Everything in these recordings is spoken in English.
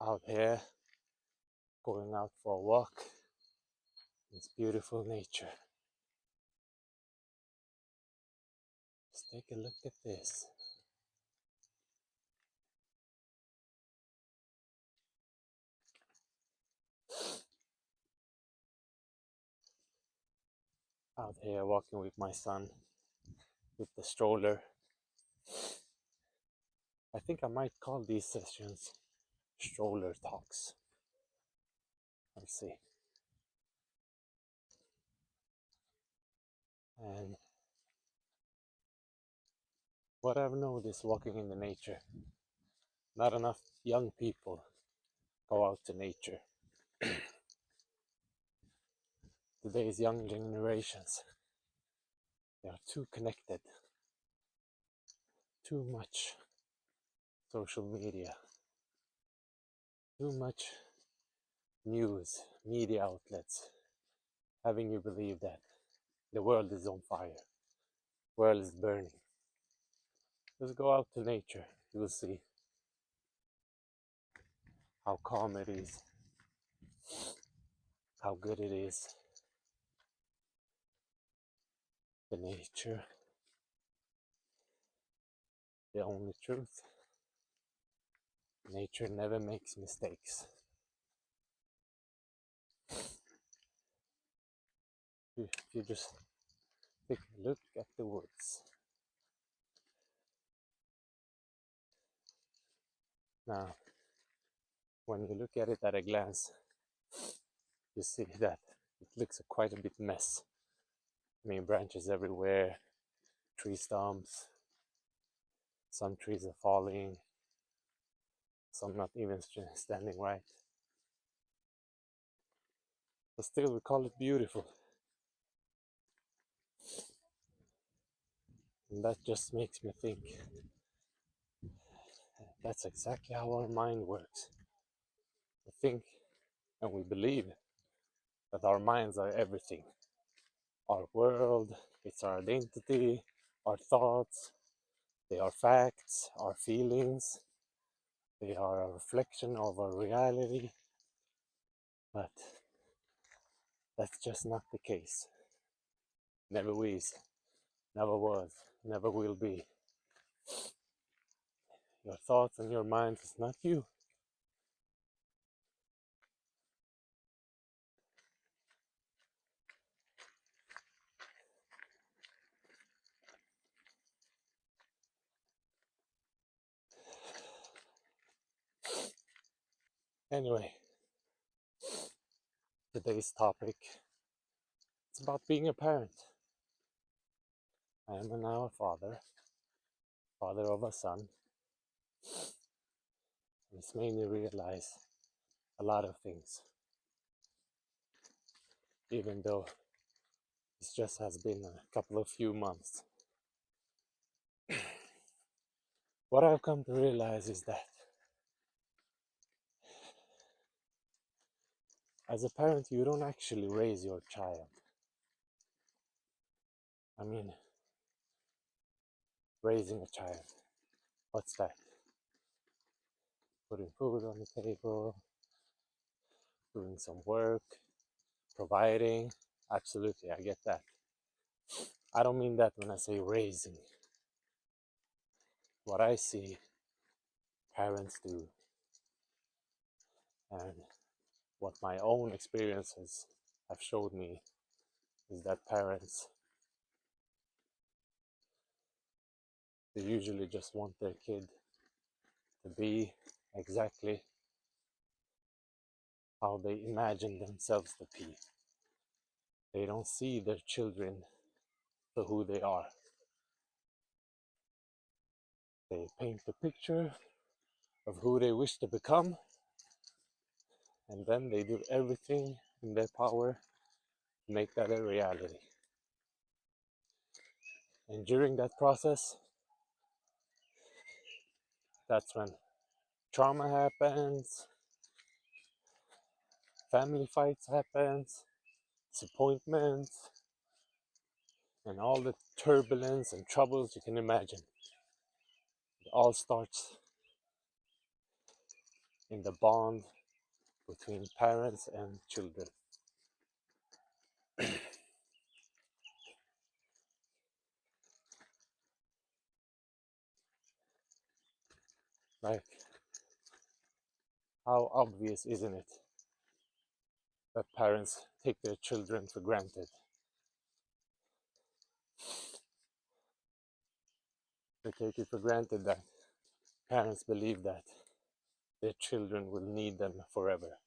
out here, going out for a walk. It's beautiful nature. Just take a look at this. Out here walking with my son with the stroller. I think I might call these sessions stroller talks. Let's see. And what I've noticed walking in the nature, not enough young people go out to nature. Today's young generations, they are too connected, too much social media, too much news, media outlets, having you believe that the world is on fire, the world is burning. Just go out to nature, you will see how calm it is, how good it is. The nature, the only truth. Nature never makes mistakes. If you just take a look at the woods. Now, when you look at it at a glance, you see that it looks quite a bit mess. I mean, branches everywhere, tree stumps, some trees are falling, some not even standing right. But still, we call it beautiful. And that just makes me think that's exactly how our mind works. We think and we believe that our minds are everything. Our world, it's our identity, our thoughts, they are facts, our feelings, they are a reflection of our reality. But that's just not the case. Never is, never was, never will be. Your thoughts and your mind is not you. Anyway, today's topic, it's about being a parent. I am now a father of a son. And it's made me realize a lot of things. Even though it just has been a couple of few months. What I've come to realize is that as a parent, you don't actually raise your child. I mean, raising a child, what's that? Putting food on the table, doing some work, providing. Absolutely, I get that. I don't mean that when I say raising. What I see parents do, and what my own experiences have showed me, is that parents, they usually just want their kid to be exactly how they imagine themselves to be. They don't see their children for who they are. They paint the picture of who they wish to become, and then they do everything in their power to make that a reality. And during that process, that's when trauma happens, family fights happens, disappointments, and all the turbulence and troubles you can imagine. It all starts in the bond between parents and children. Like, how obvious isn't it that parents take their children for granted? They take it for granted that parents believe that their children will need them forever.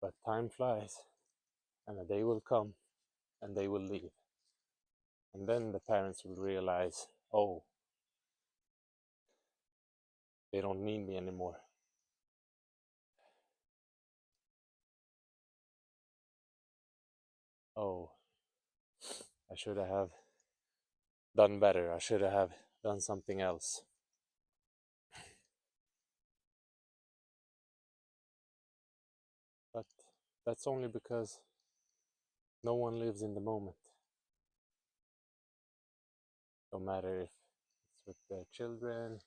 But time flies, and a day will come, and they will leave. And then the parents will realize, oh, they don't need me anymore. Oh, I should have done better. I should have done something else. But that's only because no one lives in the moment. No matter if it's with their children,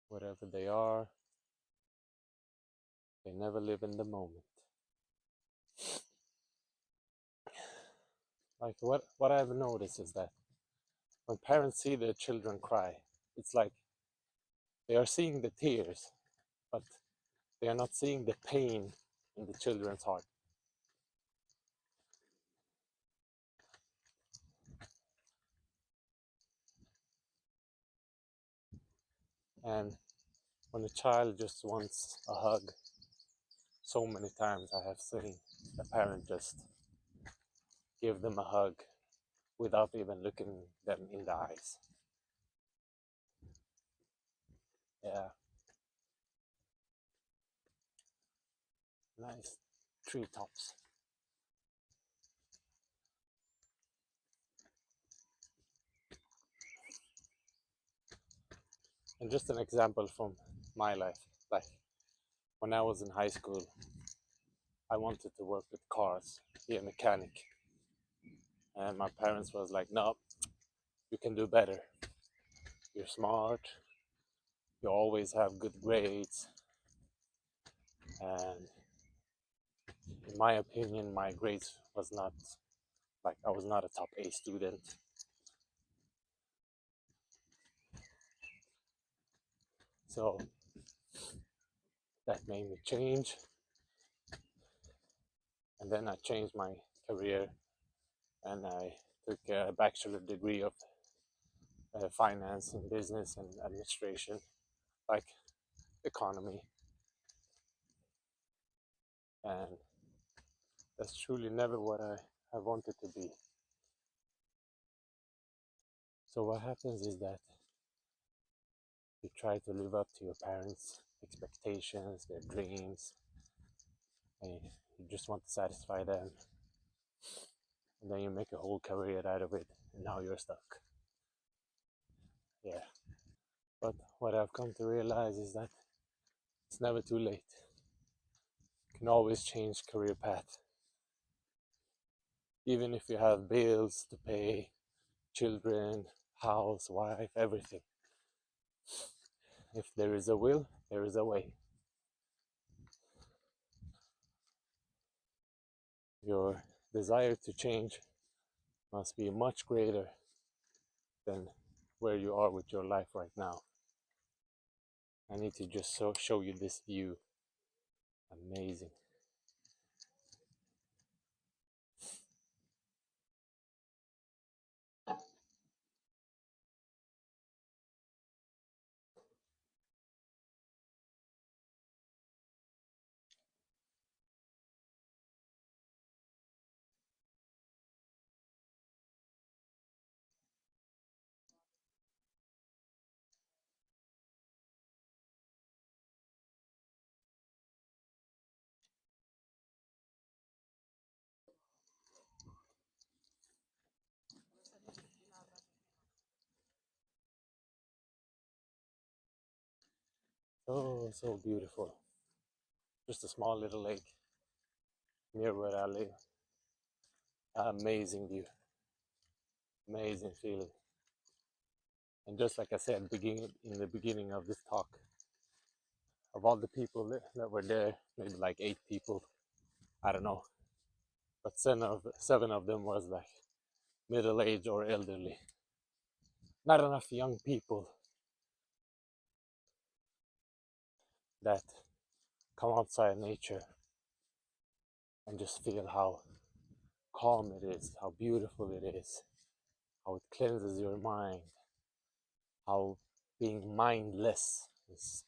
whatever they are, they never live in the moment. Like what I've noticed is that when parents see their children cry, it's like they are seeing the tears, but they are not seeing the pain in the children's heart. And when a child just wants a hug, so many times I have seen a parent just give them a hug without even looking them in the eyes. Yeah, nice treetops. And just an example from my life, like when I was in high school, I wanted to work with cars, be a mechanic. And my parents was like, no, you can do better. You're smart, you always have good grades. And in my opinion, my grades was not, like, I was not a top A student. So that made me change. And then I changed my career and I took a bachelor degree of finance and business and administration, like economy. And that's truly never what I wanted to be. So what happens is that you try to live up to your parents' expectations, their dreams, and you just want to satisfy them. And then you make a whole career out of it, and now you're stuck. Yeah. But what I've come to realize is that it's never too late. You can always change career path. Even if you have bills to pay, children, house, wife, everything. If there is a will, there is a way. Your desire to change must be much greater than where you are with your life right now. I need to just show you this view. Amazing. Oh, so beautiful. Just a small little lake near where I live. Amazing view. Amazing feeling. And just like I said in the beginning of this talk, of all the people that were there, maybe like 8 people, I don't know, but seven of them was like middle age or elderly. Not enough young people that come outside nature and just feel how calm it is, how beautiful it is, how it cleanses your mind, how being mindless is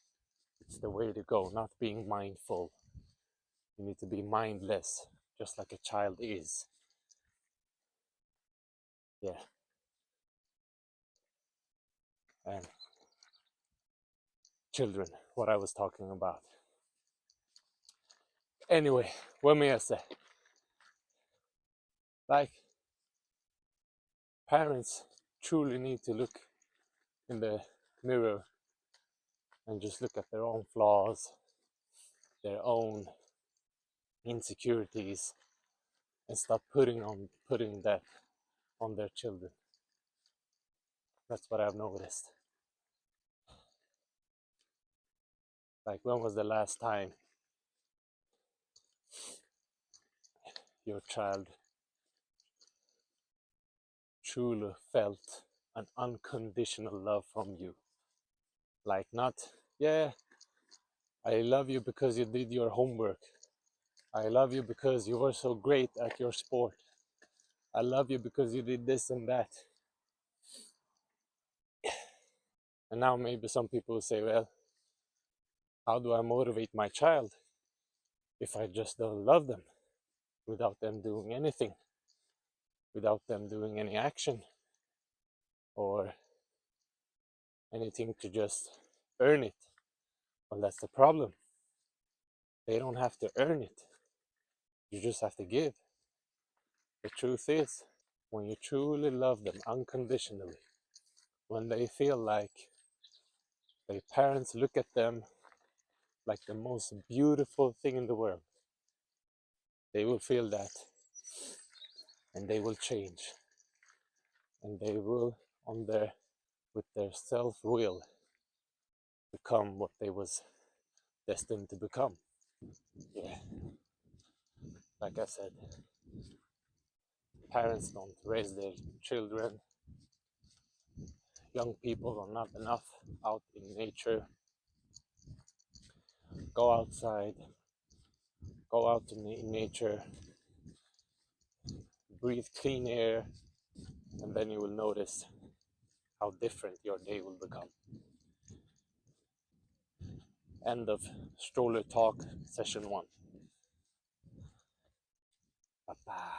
it's the way to go, not being mindful. You need to be mindless, just like a child is. Yeah. And children, what I was talking about. Anyway, what may I say? Like, parents truly need to look in the mirror and just look at their own flaws, their own insecurities, and stop putting that on their children. That's what I've noticed. Like, when was the last time your child truly felt an unconditional love from you? Like, not, yeah, I love you because you did your homework. I love you because you were so great at your sport. I love you because you did this and that. And now maybe some people will say, well, how do I motivate my child if I just don't love them without them doing anything, without them doing any action or anything to just earn it? Well, that's the problem. They don't have to earn it. You just have to give. The truth is, when you truly love them unconditionally, when they feel like their parents look at them like the most beautiful thing in the world, they will feel that, and they will change, and they will, with their self-will, become what they was destined to become. Yeah, like I said, parents don't raise their children. Young people are not enough out in nature. Go outside, go out in nature, breathe clean air, and then you will notice how different your day will become. End of stroller talk session 1. Bye bye.